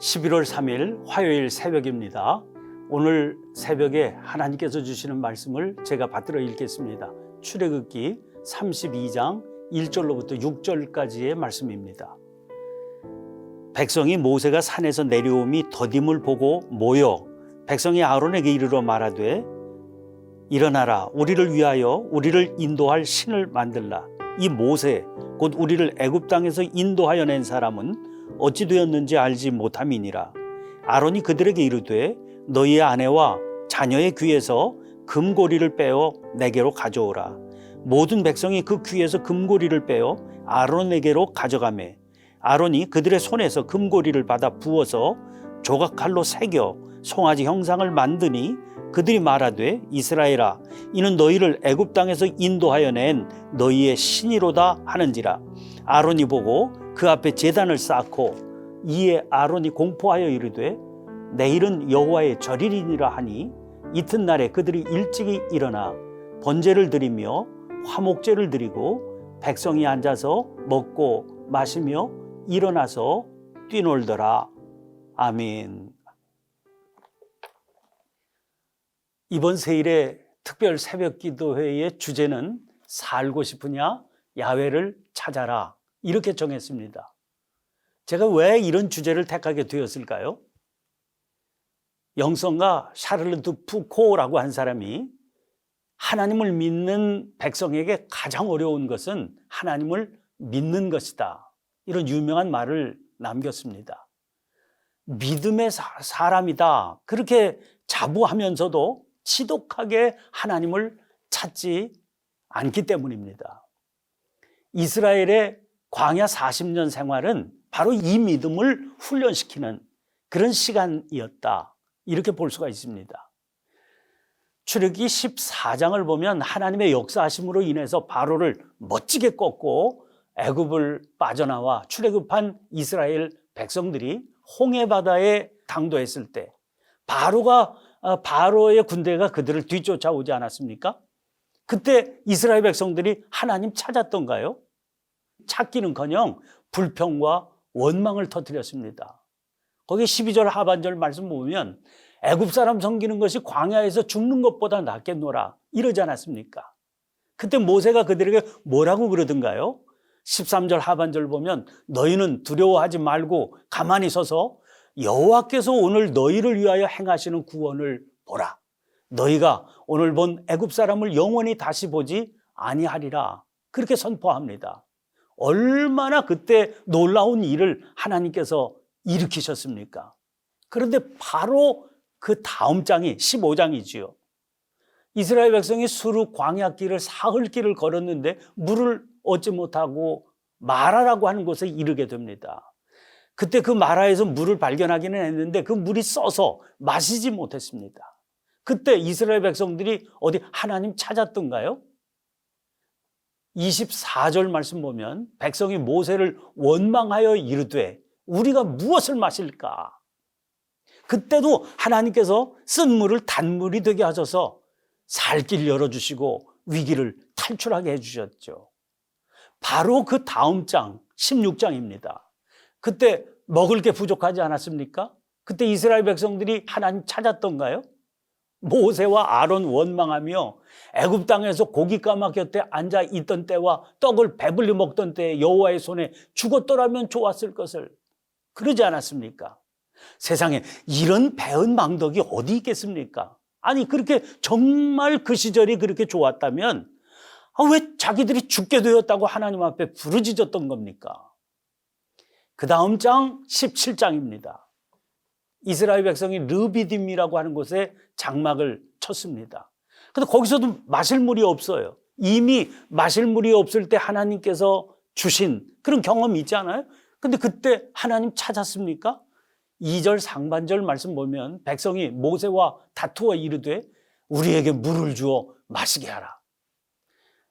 11월 3일 화요일 새벽입니다. 오늘 새벽에 하나님께서 주시는 말씀을 제가 받들어 읽겠습니다. 출애굽기 32장 1절로부터 6절까지의 말씀입니다. 백성이 모세가 산에서 내려옴이 더딤을 보고 모여 백성이 아론에게 이르러 말하되 일어나라, 우리를 위하여 우리를 인도할 신을 만들라. 이 모세 곧 우리를 애굽 땅에서 인도하여 낸 사람은 어찌 되었는지 알지 못함이니라. 아론이 그들에게 이르되 너희의 아내와 자녀의 귀에서 금고리를 빼어 내게로 가져오라. 모든 백성이 그 귀에서 금고리를 빼어 아론에게로 가져가매 아론이 그들의 손에서 금고리를 받아 부어서 조각칼로 새겨 송아지 형상을 만드니 그들이 말하되 이스라엘아, 이는 너희를 애굽 땅에서 인도하여 낸 너희의 신이로다 하는지라. 아론이 보고 그 앞에 제단을 쌓고 이에 아론이 공포하여 이르되 내일은 여호와의 절일이니라 하니 이튿날에 그들이 일찍이 일어나 번제를 드리며 화목제를 드리고 백성이 앉아서 먹고 마시며 일어나서 뛰놀더라. 아멘. 이번 세일의 특별 새벽 기도회의 주제는 살고 싶으냐? 야훼를 찾아라. 이렇게 정했습니다. 제가 왜 이런 주제를 택하게 되었을까요? 영성가 샤를르 드 푸코라고 한 사람이 하나님을 믿는 백성에게 가장 어려운 것은 하나님을 믿는 것이다. 이런 유명한 말을 남겼습니다. 믿음의 사람이다. 그렇게 자부하면서도 지독하게 하나님을 찾지 않기 때문입니다. 이스라엘의 광야 40년 생활은 바로 이 믿음을 훈련시키는 그런 시간이었다. 이렇게 볼 수가 있습니다. 출애굽기 14장을 보면 하나님의 역사하심으로 인해서 바로를 멋지게 꺾고 애굽을 빠져나와 출애굽한 이스라엘 백성들이 홍해바다에 당도했을 때 바로의 군대가 그들을 뒤쫓아오지 않았습니까? 그때 이스라엘 백성들이 하나님 찾았던가요? 찾기는커녕 불평과 원망을 터뜨렸습니다. 거기 12절 하반절 말씀 보면 애굽 사람 섬기는 것이 광야에서 죽는 것보다 낫겠노라 이러지 않았습니까? 그때 모세가 그들에게 뭐라고 그러던가요? 13절 하반절 보면 너희는 두려워하지 말고 가만히 서서 여호와께서 오늘 너희를 위하여 행하시는 구원을 보라. 너희가 오늘 본 애굽 사람을 영원히 다시 보지 아니하리라. 그렇게 선포합니다. 얼마나 그때 놀라운 일을 하나님께서 일으키셨습니까? 그런데 바로 그 다음 장이 15장이지요. 이스라엘 백성이 수르 광야길을 사흘길을 걸었는데 물을 얻지 못하고 마라라고 하는 곳에 이르게 됩니다. 그때 그 마라에서 물을 발견하기는 했는데 그 물이 써서 마시지 못했습니다. 그때 이스라엘 백성들이 어디 하나님 찾았던가요? 24절 말씀 보면 백성이 모세를 원망하여 이르되 우리가 무엇을 마실까? 그때도 하나님께서 쓴 물을 단물이 되게 하셔서 살 길 열어주시고 위기를 탈출하게 해주셨죠. 바로 그 다음 장 16장입니다. 그때 먹을 게 부족하지 않았습니까? 그때 이스라엘 백성들이 하나님 찾았던가요? 모세와 아론 원망하며 애굽 땅에서 고기 까마 곁에 앉아 있던 때와 떡을 배불리 먹던 때에 여호와의 손에 죽었더라면 좋았을 것을 그러지 않았습니까? 세상에 이런 배은 망덕이 어디 있겠습니까? 아니 그렇게 정말 그 시절이 그렇게 좋았다면 왜 자기들이 죽게 되었다고 하나님 앞에 부르짖었던 겁니까? 그 다음 장 17장입니다. 이스라엘 백성이 르비딤이라고 하는 곳에 장막을 쳤습니다. 근데 거기서도 마실 물이 없어요. 이미 마실 물이 없을 때 하나님께서 주신 그런 경험이 있잖아요. 근데 그때 하나님 찾았습니까? 2절 상반절 말씀 보면 백성이 모세와 다투어 이르되 우리에게 물을 주어 마시게 하라.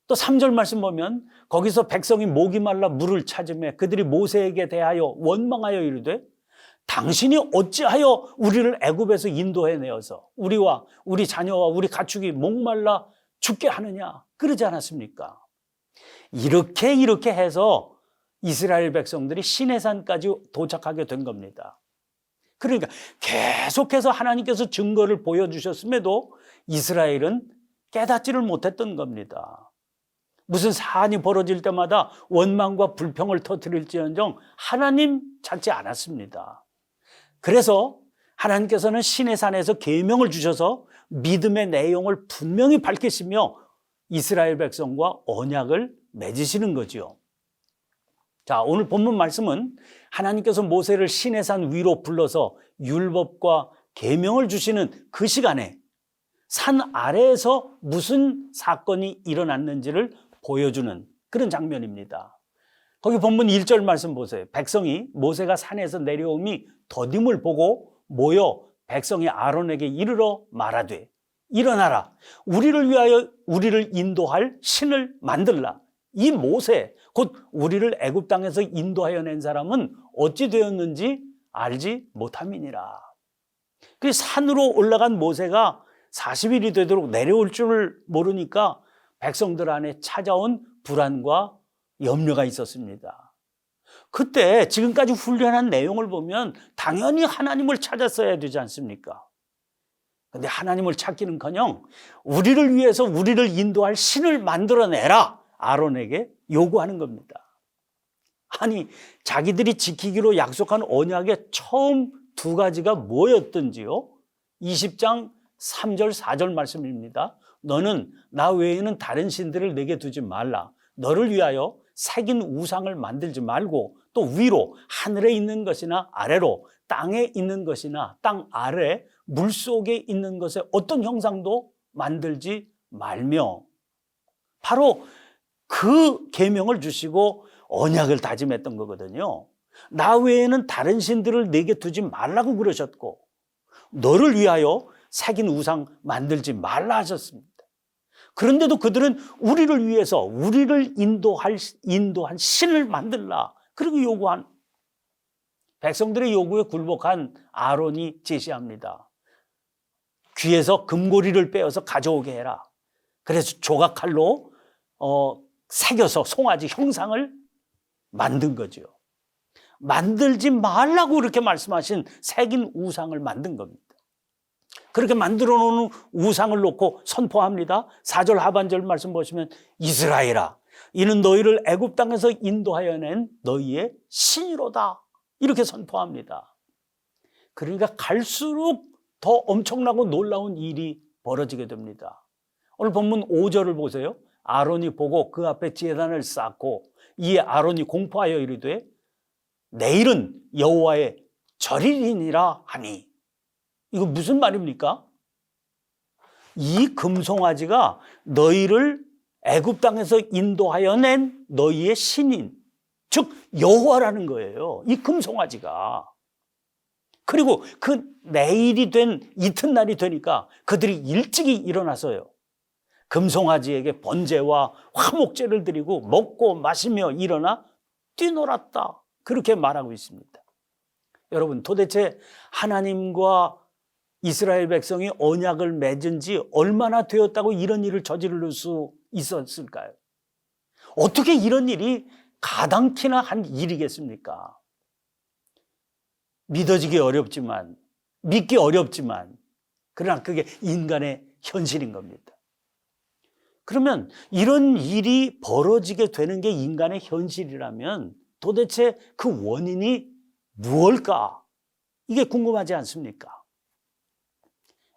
또 3절 말씀 보면 거기서 백성이 목이 말라 물을 찾으며 그들이 모세에게 대하여 원망하여 이르되 당신이 어찌하여 우리를 애굽에서 인도해내어서 우리와 우리 자녀와 우리 가축이 목말라 죽게 하느냐 그러지 않았습니까? 이렇게 해서 이스라엘 백성들이 시내산까지 도착하게 된 겁니다. 그러니까 계속해서 하나님께서 증거를 보여주셨음에도 이스라엘은 깨닫지를 못했던 겁니다. 무슨 사안이 벌어질 때마다 원망과 불평을 터뜨릴지언정 하나님 찾지 않았습니다. 그래서 하나님께서는 시내산에서 계명을 주셔서 믿음의 내용을 분명히 밝히시며 이스라엘 백성과 언약을 맺으시는 거죠. 자, 오늘 본문 말씀은 하나님께서 모세를 시내산 위로 불러서 율법과 계명을 주시는 그 시간에 산 아래에서 무슨 사건이 일어났는지를 보여주는 그런 장면입니다. 거기 본문 1절 말씀 보세요. 백성이 모세가 산에서 내려옴이 더딤을 보고 모여 백성이 아론에게 이르러 말하되 일어나라, 우리를 위하여 우리를 인도할 신을 만들라. 이 모세, 곧 우리를 애굽 땅에서 인도하여 낸 사람은 어찌 되었는지 알지 못함이니라. 그 산으로 올라간 모세가 40일이 되도록 내려올 줄 모르니까 백성들 안에 찾아온 불안과 염려가 있었습니다. 그때 지금까지 훈련한 내용을 보면 당연히 하나님을 찾았어야 되지 않습니까? 근데 하나님을 찾기는커녕 우리를 위해서 우리를 인도할 신을 만들어내라, 아론에게 요구하는 겁니다. 아니, 자기들이 지키기로 약속한 언약의 처음 두 가지가 뭐였던지요? 20장 3절 4절 말씀입니다. 너는 나 외에는 다른 신들을 내게 두지 말라. 너를 위하여 새긴 우상을 만들지 말고 또 위로 하늘에 있는 것이나 아래로 땅에 있는 것이나 땅 아래 물속에 있는 것에 어떤 형상도 만들지 말며, 바로 그 계명을 주시고 언약을 다짐했던 거거든요. 나 외에는 다른 신들을 내게 두지 말라고 그러셨고 너를 위하여 새긴 우상 만들지 말라 하셨습니다. 그런데도 그들은 우리를 위해서 우리를 인도한 신을 만들라, 그리고 요구한 백성들의 요구에 굴복한 아론이 제시합니다. 귀에서 금고리를 빼어서 가져오게 해라. 그래서 조각칼로 새겨서 송아지 형상을 만든 거죠. 만들지 말라고 그렇게 말씀하신 새긴 우상을 만든 겁니다. 그렇게 만들어 놓은 우상을 놓고 선포합니다. 4절 하반절 말씀 보시면 이스라엘아, 이는 너희를 애굽 땅에서 인도하여 낸 너희의 신이로다, 이렇게 선포합니다. 그러니까 갈수록 더 엄청나고 놀라운 일이 벌어지게 됩니다. 오늘 본문 5절을 보세요. 아론이 보고 그 앞에 제단을 쌓고 이에 아론이 공포하여 이르되 내일은 여호와의 절일이니라 하니. 이거 무슨 말입니까? 이 금송아지가 너희를 애굽 땅에서 인도하여 낸 너희의 신인, 즉 여호와라는 거예요. 이 금송아지가. 그리고 그 내일이 된 이튿날이 되니까 그들이 일찍이 일어나서요, 금송아지에게 번제와 화목제를 드리고 먹고 마시며 일어나 뛰놀았다, 그렇게 말하고 있습니다. 여러분, 도대체 하나님과 이스라엘 백성이 언약을 맺은 지 얼마나 되었다고 이런 일을 저지를 수 있었을까요? 어떻게 이런 일이 가당키나 한 일이겠습니까? 믿어지기 어렵지만, 믿기 어렵지만, 그러나 그게 인간의 현실인 겁니다. 그러면 이런 일이 벌어지게 되는 게 인간의 현실이라면 도대체 그 원인이 무엇일까? 이게 궁금하지 않습니까?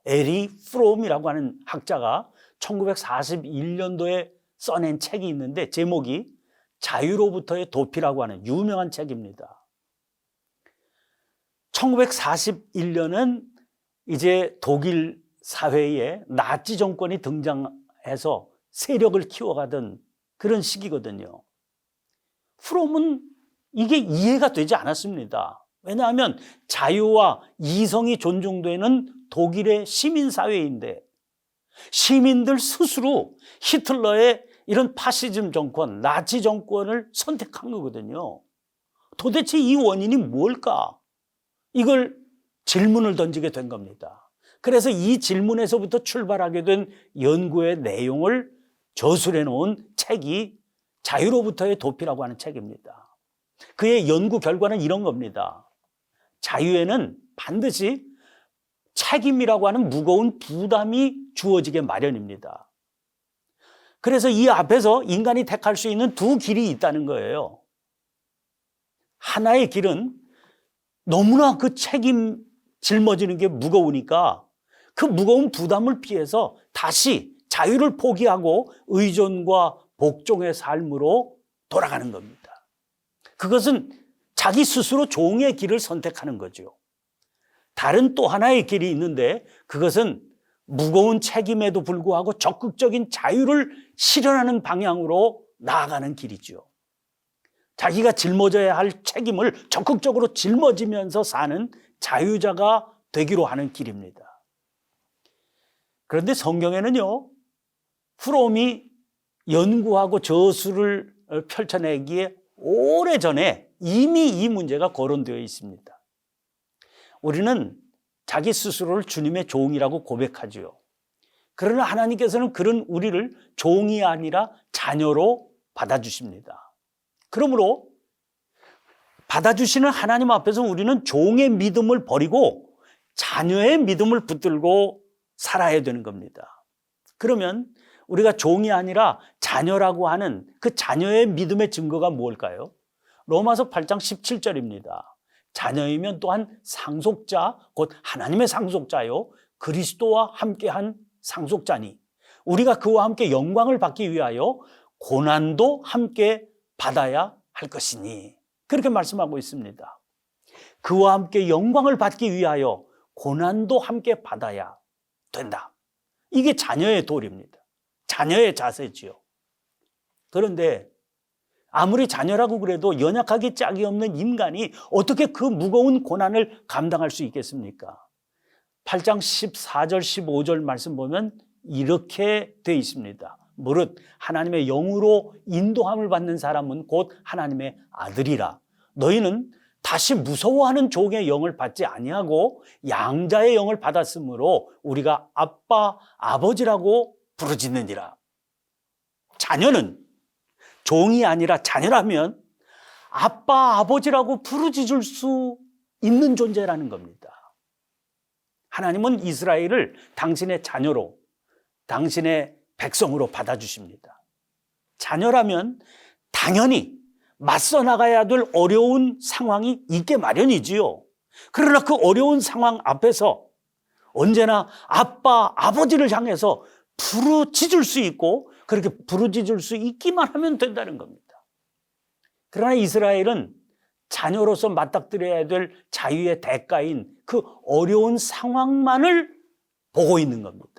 에리 프롬이라고 하는 학자가 1941년도에 써낸 책이 있는데 제목이 자유로부터의 도피라고 하는 유명한 책입니다. 1941년은 이제 독일 사회에 나치 정권이 등장해서 세력을 키워가던 그런 시기거든요. 프롬은 이게 이해가 되지 않았습니다. 왜냐하면 자유와 이성이 존중되는 독일의 시민사회인데 시민들 스스로 히틀러의 이런 파시즘 정권, 나치 정권을 선택한 거거든요. 도대체 이 원인이 뭘까? 이걸 질문을 던지게 된 겁니다. 그래서 이 질문에서부터 출발하게 된 연구의 내용을 저술해 놓은 책이 자유로부터의 도피라고 하는 책입니다. 그의 연구 결과는 이런 겁니다. 자유에는 반드시 책임이라고 하는 무거운 부담이 주어지게 마련입니다. 그래서 이 앞에서 인간이 택할 수 있는 두 길이 있다는 거예요. 하나의 길은 너무나 그 책임 짊어지는 게 무거우니까 그 무거운 부담을 피해서 다시 자유를 포기하고 의존과 복종의 삶으로 돌아가는 겁니다. 그것은 자기 스스로 종의 길을 선택하는 거죠. 다른 또 하나의 길이 있는데 그것은 무거운 책임에도 불구하고 적극적인 자유를 실현하는 방향으로 나아가는 길이죠. 자기가 짊어져야 할 책임을 적극적으로 짊어지면서 사는 자유자가 되기로 하는 길입니다. 그런데 성경에는요, 프롬이 연구하고 저술을 펼쳐내기에 오래전에 이미 이 문제가 거론되어 있습니다. 우리는 자기 스스로를 주님의 종이라고 고백하지요. 그러나 하나님께서는 그런 우리를 종이 아니라 자녀로 받아주십니다. 그러므로 받아주시는 하나님 앞에서 우리는 종의 믿음을 버리고 자녀의 믿음을 붙들고 살아야 되는 겁니다. 그러면 우리가 종이 아니라 자녀라고 하는 그 자녀의 믿음의 증거가 뭘까요? 로마서 8장 17절입니다. 자녀이면 또한 상속자, 곧 하나님의 상속자요, 그리스도와 함께한 상속자니 우리가 그와 함께 영광을 받기 위하여 고난도 함께 받아야 할 것이니, 그렇게 말씀하고 있습니다. 그와 함께 영광을 받기 위하여 고난도 함께 받아야 된다. 이게 자녀의 도리입니다. 자녀의 자세지요. 그런데 아무리 자녀라고 그래도 연약하기 짝이 없는 인간이 어떻게 그 무거운 고난을 감당할 수 있겠습니까? 8장 14절 15절 말씀 보면 이렇게 돼 있습니다. 무릇 하나님의 영으로 인도함을 받는 사람은 곧 하나님의 아들이라. 너희는 다시 무서워하는 종의 영을 받지 아니하고 양자의 영을 받았으므로 우리가 아빠, 아버지라고 부르짖느니라. 자녀는 종이 아니라 자녀라면 아빠, 아버지라고 부르짖을 수 있는 존재라는 겁니다. 하나님은 이스라엘을 당신의 자녀로, 당신의 백성으로 받아주십니다. 자녀라면 당연히 맞서 나가야 될 어려운 상황이 있게 마련이지요. 그러나 그 어려운 상황 앞에서 언제나 아빠, 아버지를 향해서 부르짖을 수 있고 그렇게 부르짖을 수 있기만 하면 된다는 겁니다. 그러나 이스라엘은 자녀로서 맞닥뜨려야 될 자유의 대가인 그 어려운 상황만을 보고 있는 겁니다.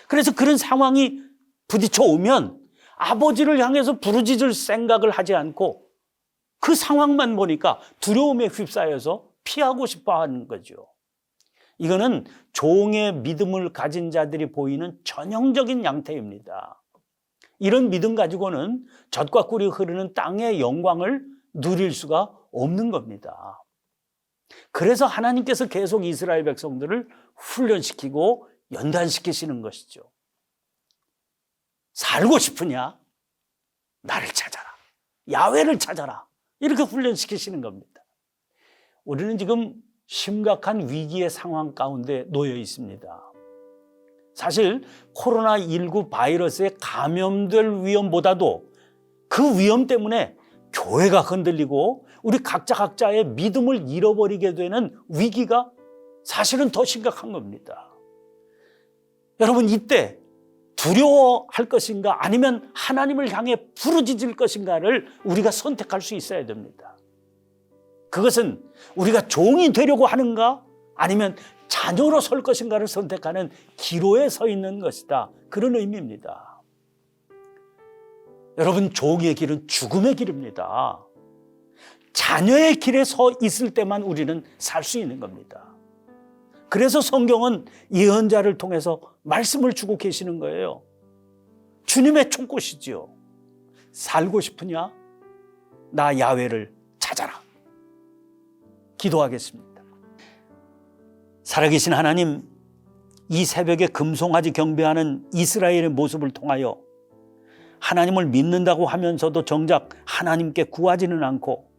그래서 그런 상황이 부딪혀 오면 아버지를 향해서 부르짖을 생각을 하지 않고 그 상황만 보니까 두려움에 휩싸여서 피하고 싶어 하는 거죠. 이거는 종의 믿음을 가진 자들이 보이는 전형적인 양태입니다. 이런 믿음 가지고는 젖과 꿀이 흐르는 땅의 영광을 누릴 수가 없는 겁니다. 그래서 하나님께서 계속 이스라엘 백성들을 훈련시키고 연단시키시는 것이죠. 살고 싶으냐? 나를 찾아라. 야훼를 찾아라. 이렇게 훈련시키시는 겁니다. 우리는 지금 심각한 위기의 상황 가운데 놓여 있습니다. 사실 코로나19 바이러스에 감염될 위험보다도 그 위험 때문에 교회가 흔들리고 우리 각자의 믿음을 잃어버리게 되는 위기가 사실은 더 심각한 겁니다. 여러분, 이때 두려워할 것인가 아니면 하나님을 향해 부르짖을 것인가를 우리가 선택할 수 있어야 됩니다. 그것은 우리가 종이 되려고 하는가 아니면 자녀로 설 것인가를 선택하는 기로에 서 있는 것이다. 그런 의미입니다. 여러분, 종의 길은 죽음의 길입니다. 자녀의 길에 서 있을 때만 우리는 살 수 있는 겁니다. 그래서 성경은 예언자를 통해서 말씀을 주고 계시는 거예요. 주님의 총꽃이지요. 살고 싶으냐? 나 야훼를 찾아라. 기도하겠습니다. 살아계신 하나님, 이 새벽에 금송아지 경배하는 이스라엘의 모습을 통하여 하나님을 믿는다고 하면서도 정작 하나님께 구하지는 않고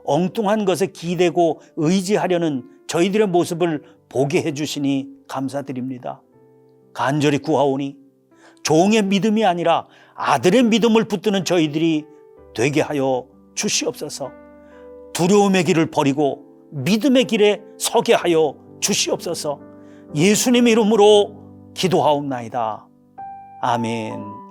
엉뚱한 것에 기대고 의지하려는 저희들의 모습을 보게 해주시니 감사드립니다. 간절히 구하오니 종의 믿음이 아니라 아들의 믿음을 붙드는 저희들이 되게 하여 주시옵소서. 두려움의 길을 버리고 믿음의 길에 서게 하여 주시옵소서. 예수님의 이름으로 기도하옵나이다. 아멘.